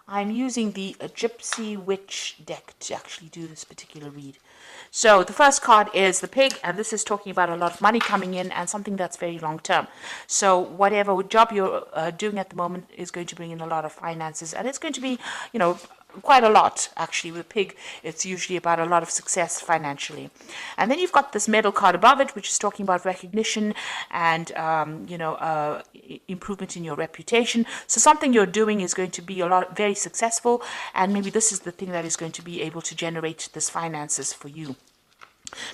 I'm using the Gypsy Witch deck to actually do this particular read. So the first card is the pig, and this is talking about a lot of money coming in and something that's very long term. So whatever job you're doing at the moment is going to bring in a lot of finances, and it's going to be, quite a lot actually. With pig, it's usually about a lot of success financially. And then you've got this medal card above it, which is talking about recognition and improvement in your reputation. So something you're doing is going to be very successful, and maybe this is the thing that is going to be able to generate this finances for you.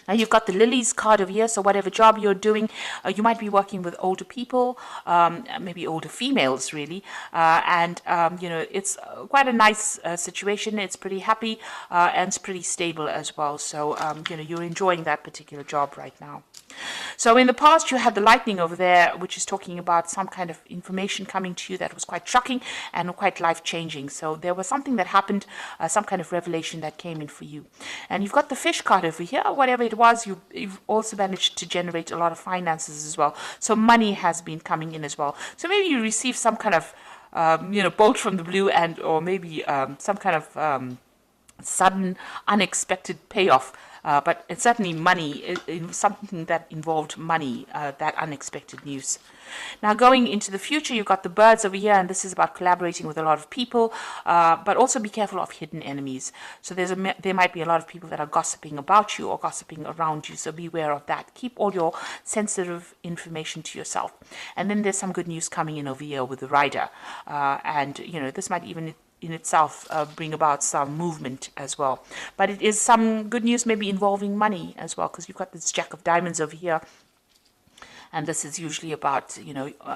Now you've got the lilies card over here, so whatever job you're doing, you might be working with older people, maybe older females really, it's quite a nice situation. It's pretty happy and it's pretty stable as well, so you're enjoying that particular job right now. So in the past you had the lightning over there, which is talking about some kind of information coming to you that was quite shocking and quite life-changing. So there was something that happened, some kind of revelation that came in for you. And you've got the fish card over here. Whatever it was, you've also managed to generate a lot of finances as well. So money has been coming in as well. So maybe you receive some kind of bolt from the blue, and or maybe some kind of sudden unexpected payoff. But it's certainly money, something that involved money, that unexpected news. Now going into the future, you've got the birds over here, and this is about collaborating with a lot of people, but also be careful of hidden enemies. So there might be a lot of people that are gossiping about you or gossiping around you, so beware of that. Keep all your sensitive information to yourself. And then there's some good news coming in over here with the rider, and this might even in itself bring about some movement as well. But it is some good news maybe involving money as well, because you've got this Jack of Diamonds over here. And this is usually about,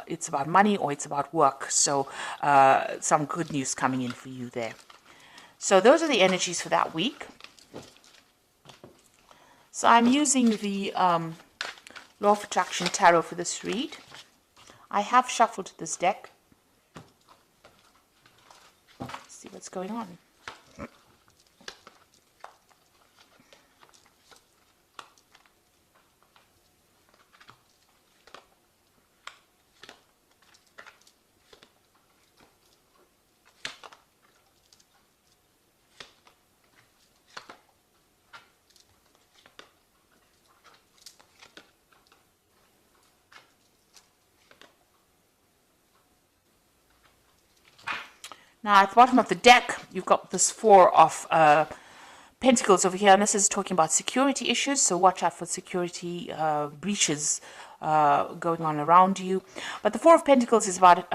it's about money or it's about work. So some good news coming in for you there. So those are the energies for that week. So I'm using the Law of Attraction Tarot for this read. I have shuffled this deck. See what's going on. Now at the bottom of the deck, you've got this Four of Pentacles over here, and this is talking about security issues, so watch out for security breaches going on around you. But the Four of Pentacles is about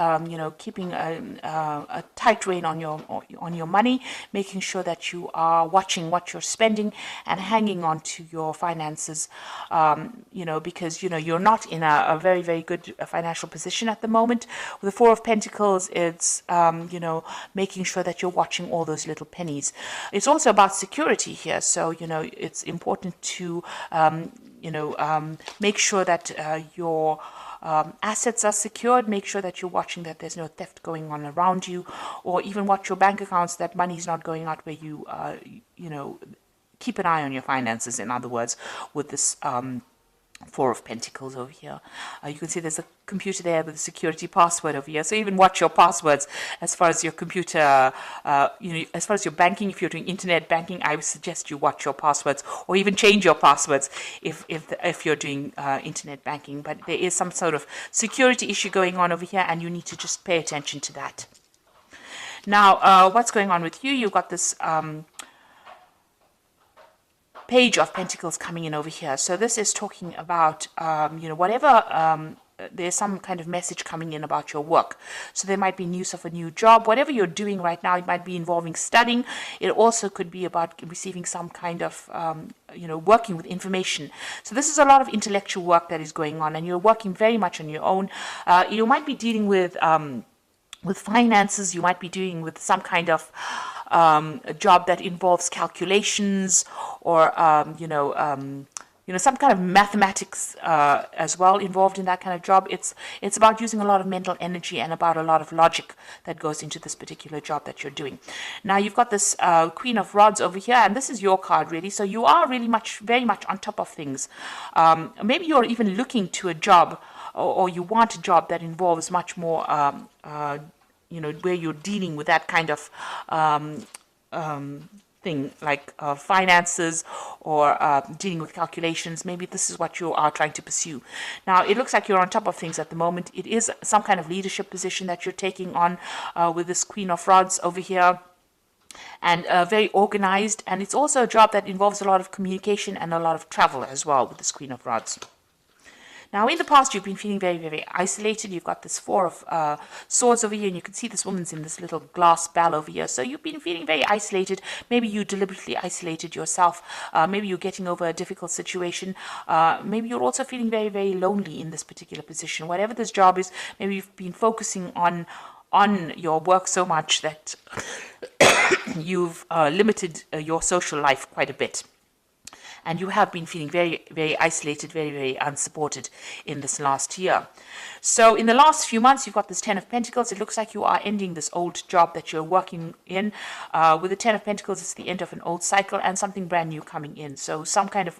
keeping a tight rein on your money, making sure that you are watching what you're spending and hanging on to your finances, because you're not in a very, very good financial position at the moment. With the Four of Pentacles, it's making sure that you're watching all those little pennies. It's also about security here, so it's important to make sure that your assets are secured. Make sure that you're watching that there's no theft going on around you, or even watch your bank accounts, that money's not going out where you, keep an eye on your finances, in other words, with this Four of Pentacles over here. You can see there's a computer there with a security password over here. So even watch your passwords as far as your computer, as far as your banking. If you're doing internet banking, I would suggest you watch your passwords, or even change your passwords if you're doing internet banking. But there is some sort of security issue going on over here, and you need to just pay attention to that. Now, what's going on with you? You've got this Page of Pentacles coming in over here. So this is talking about, whatever, there's some kind of message coming in about your work. So there might be news of a new job. Whatever you're doing right now, it might be involving studying. It also could be about receiving some kind of, working with information. So this is a lot of intellectual work that is going on, and you're working very much on your own. You might be dealing with finances. You might be dealing with some kind of a job that involves calculations, or some kind of mathematics as well involved in that kind of job. It's about using a lot of mental energy and about a lot of logic that goes into this particular job that you're doing. Now you've got this Queen of Rods over here, and this is your card really. So you are really very much on top of things. Maybe you're even looking to a job, or you want a job that involves much more where you're dealing with that kind of thing, like finances or dealing with calculations. Maybe this is what you are trying to pursue. Now, it looks like you're on top of things at the moment. It is some kind of leadership position that you're taking on with this Queen of Rods over here, and very organized. And it's also a job that involves a lot of communication and a lot of travel as well with this Queen of Rods. Now, in the past, you've been feeling very, very isolated. You've got this Four of Swords over here, and you can see this woman's in this little glass bell over here. So you've been feeling very isolated. Maybe you deliberately isolated yourself. Maybe you're getting over a difficult situation. Maybe you're also feeling very, very lonely in this particular position. Whatever this job is, maybe you've been focusing on your work so much that you've limited your social life quite a bit. And you have been feeling very, very isolated, very, very unsupported in this last year. So in the last few months, you've got this Ten of Pentacles. It looks like you are ending this old job that you're working in. With the Ten of Pentacles, it's the end of an old cycle and something brand new coming in. So some kind of,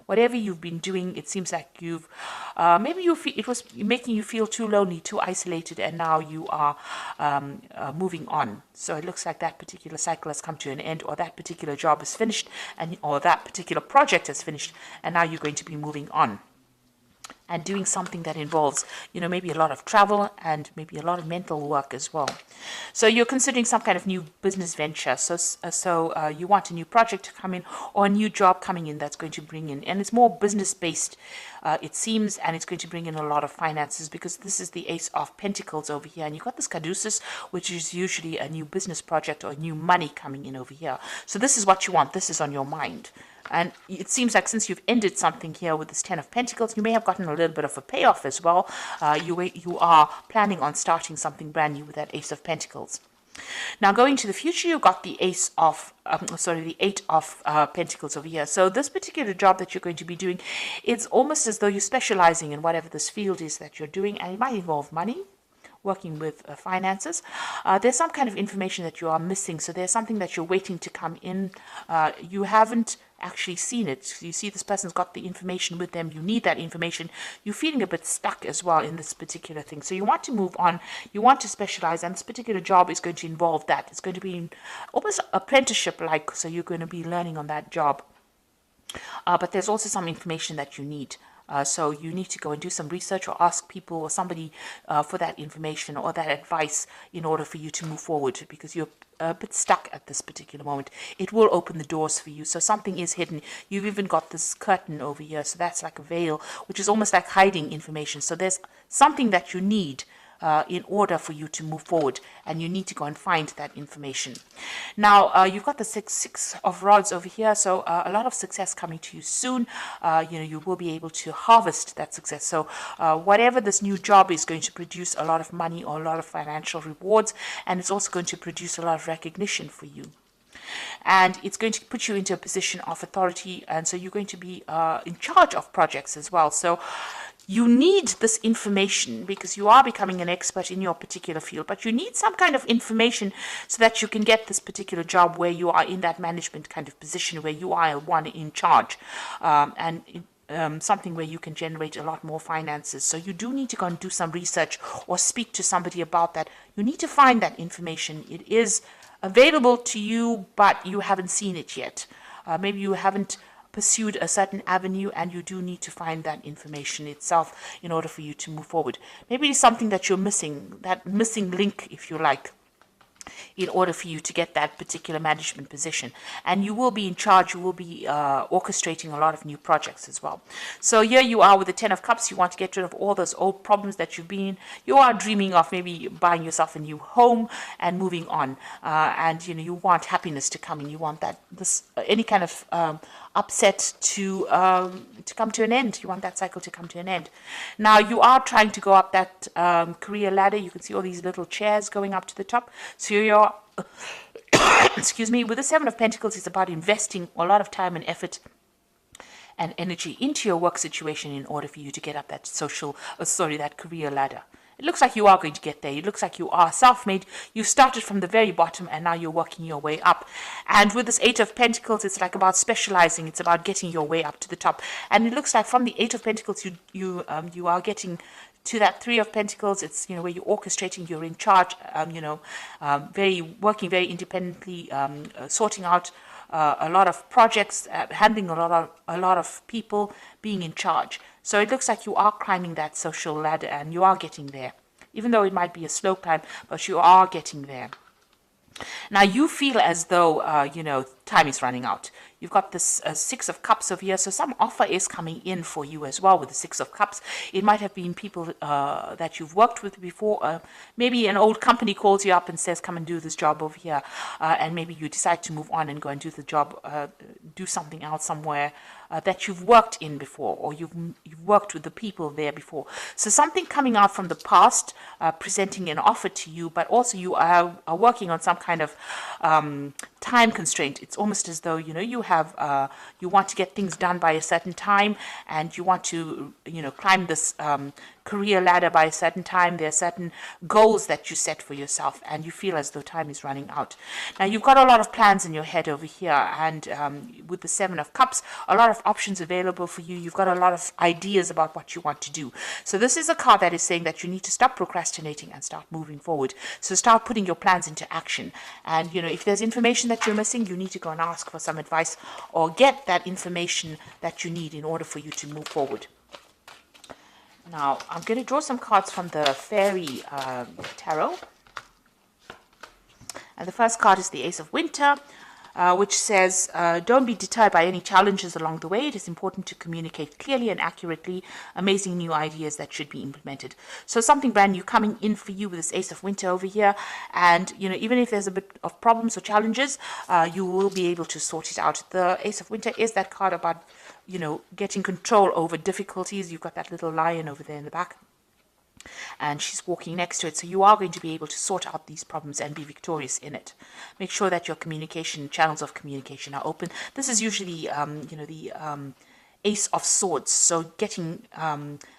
whatever you've been doing, it seems like you've, maybe it was making you feel too lonely, too isolated, and now you are moving on. So it looks like that particular cycle has come to an end, or that particular job is finished, or that particular project has finished, and now you're going to be moving on and doing something that involves, maybe a lot of travel and maybe a lot of mental work as well. So you're considering some kind of new business venture. So you want a new project to come in, or a new job coming in that's going to bring in, and it's more business based, it seems, and it's going to bring in a lot of finances, because this is the Ace of Pentacles over here, and you've got this Caduceus, which is usually a new business project or new money coming in over here. So this is what you want. This is on your mind. And it seems like since you've ended something here with this Ten of Pentacles, you may have gotten a little bit of a payoff as well. You are planning on starting something brand new with that Ace of Pentacles. Now, going to the future, you've got the Eight of Pentacles over here. So this particular job that you're going to be doing, it's almost as though you're specializing in whatever this field is that you're doing, and it might involve money, working with finances. There's some kind of information that you are missing. So there's something that you're waiting to come in. You haven't actually seen it. You see this person's got the information with them. You need that information. You're feeling a bit stuck as well in this particular thing. So you want to move on. You want to specialize, and this particular job is going to involve that. It's going to be almost apprenticeship-like. So you're going to be learning on that job. But there's also some information that you need. So you need to go and do some research, or ask people or somebody for that information or that advice in order for you to move forward, because you're a bit stuck at this particular moment. It will open the doors for you. So something is hidden. You've even got this curtain over here. So that's like a veil, which is almost like hiding information. So there's something that you need in order for you to move forward, and you need to go and find that information. Now, you've got the six of Rods over here, so a lot of success coming to you soon. You will be able to harvest that success. So whatever this new job is going to produce a lot of money or a lot of financial rewards, and it's also going to produce a lot of recognition for you. And it's going to put you into a position of authority, and so you're going to be in charge of projects as well. So you need this information because you are becoming an expert in your particular field, but you need some kind of information so that you can get this particular job where you are in that management kind of position, where you are one in charge, something where you can generate a lot more finances. So you do need to go and do some research or speak to somebody about that. You need to find that information. It is available to you, but you haven't seen it yet. Maybe you haven't pursued a certain avenue, and you do need to find that information itself in order for you to move forward. Maybe it's something that you're missing, that missing link, if you like, in order for you to get that particular management position. And you will be in charge. You will be orchestrating a lot of new projects as well. So here you are with the Ten of Cups. You want to get rid of all those old problems that you are dreaming of maybe buying yourself a new home and moving on. And you want happiness to come in. You want any kind of upset to come to an end. You want that cycle to come to an end. Now you are trying to go up that career ladder. You can see all these little chairs going up to the top. So you're excuse me, with the Seven of Pentacles, it's about investing a lot of time and effort and energy into your work situation in order for you to get up that that career ladder. It looks like you are going to get there. It looks like you are self-made. You started from the very bottom and now you're working your way up. And with this Eight of Pentacles, it's like about specializing. It's about getting your way up to the top. And it looks like from the Eight of Pentacles, you are getting to that Three of Pentacles. It's, where you're orchestrating, you're in charge, working very independently, sorting out a lot of projects, handling a lot of people, being in charge. So it looks like you are climbing that social ladder and you are getting there. Even though it might be a slow climb, but you are getting there. Now you feel as though, time is running out. You've got this Six of Cups over here, so some offer is coming in for you as well with the Six of Cups. It might have been people that you've worked with before. Maybe an old company calls you up and says, come and do this job over here. And maybe you decide to move on and go and do the job, do something else somewhere that you've worked in before, or you've worked with the people there before. So something coming out from the past, presenting an offer to you, but also you are working on some kind of time constraint. It's almost as though, you have, you want to get things done by a certain time, and you want to, climb this career ladder by a certain time. There are certain goals that you set for yourself, and you feel as though time is running out. Now, you've got a lot of plans in your head over here, and with the Seven of Cups, a lot of options available for you. You've got a lot of ideas about what you want to do. So this is a card that is saying that you need to stop procrastinating and start moving forward. So start putting your plans into action. And, if there's information that you're missing, you need to go and ask for some advice or get that information that you need in order for you to move forward. Now, I'm going to draw some cards from the Fairy Tarot. And the first card is the Ace of Winter, which says, don't be deterred by any challenges along the way. It is important to communicate clearly and accurately amazing new ideas that should be implemented. So something brand new coming in for you with this Ace of Winter over here. And, even if there's a bit of problems or challenges, you will be able to sort it out. The Ace of Winter is that card about, getting control over difficulties. You've got that little lion over there in the back, and she's walking next to it. So you are going to be able to sort out these problems and be victorious in it. Make sure that your channels of communication are open. This is usually, the Ace of Swords. So getting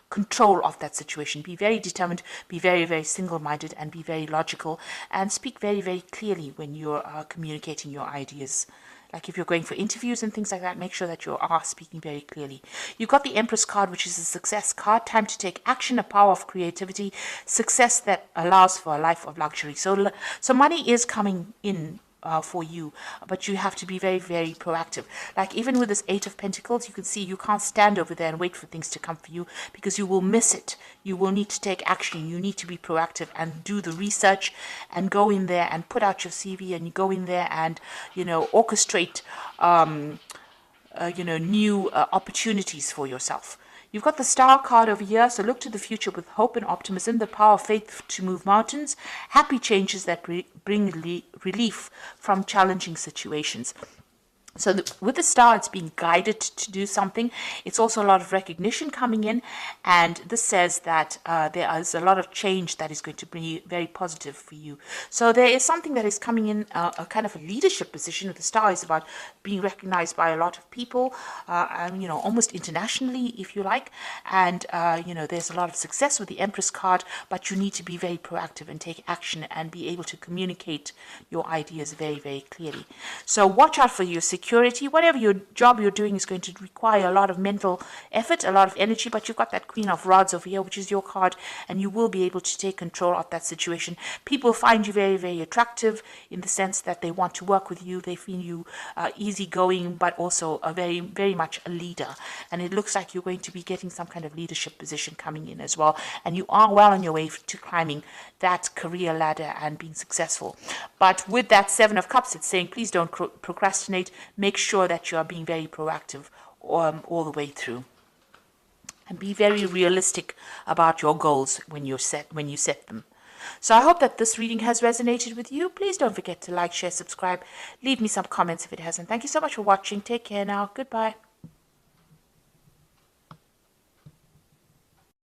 control of that situation. Be very determined, be very, very single-minded, and be very logical, and speak very, very clearly when you're communicating your ideas. Like if you're going for interviews and things like that, make sure that you are speaking very clearly. You've got the Empress card, which is a success card. Time to take action, a power of creativity, success that allows for a life of luxury. So money is coming in for you, but you have to be very, very proactive. Like even with this Eight of Pentacles, you can see you can't stand over there and wait for things to come for you, because you will miss it. You will need to take action. You need to be proactive and do the research and go in there and put out your CV, and you go in there and, orchestrate, new opportunities for yourself. You've got the Star card over here, so look to the future with hope and optimism, the power of faith to move mountains, happy changes that bring relief from challenging situations. So with the Star, it's being guided to do something. It's also a lot of recognition coming in, and this says that there is a lot of change that is going to be very positive for you. So there is something that is coming in, a kind of a leadership position. The Star is about being recognized by a lot of people, almost internationally, if you like. And, there's a lot of success with the Empress card, but you need to be very proactive and take action and be able to communicate your ideas very, very clearly. So watch out for your security. Whatever your job you're doing is going to require a lot of mental effort, a lot of energy, but you've got that Queen of Rods over here, which is your card, and you will be able to take control of that situation. People find you very, very attractive in the sense that they want to work with you. They feel you easygoing, but also a very, very much a leader. And it looks like you're going to be getting some kind of leadership position coming in as well. And you are well on your way to climbing that career ladder and being successful. But with that Seven of Cups, it's saying, please don't procrastinate. Make sure that you are being very proactive all the way through. And be very realistic about your goals when you set them. So I hope that this reading has resonated with you. Please don't forget to like, share, subscribe. Leave me some comments if it hasn't. Thank you so much for watching. Take care now. Goodbye.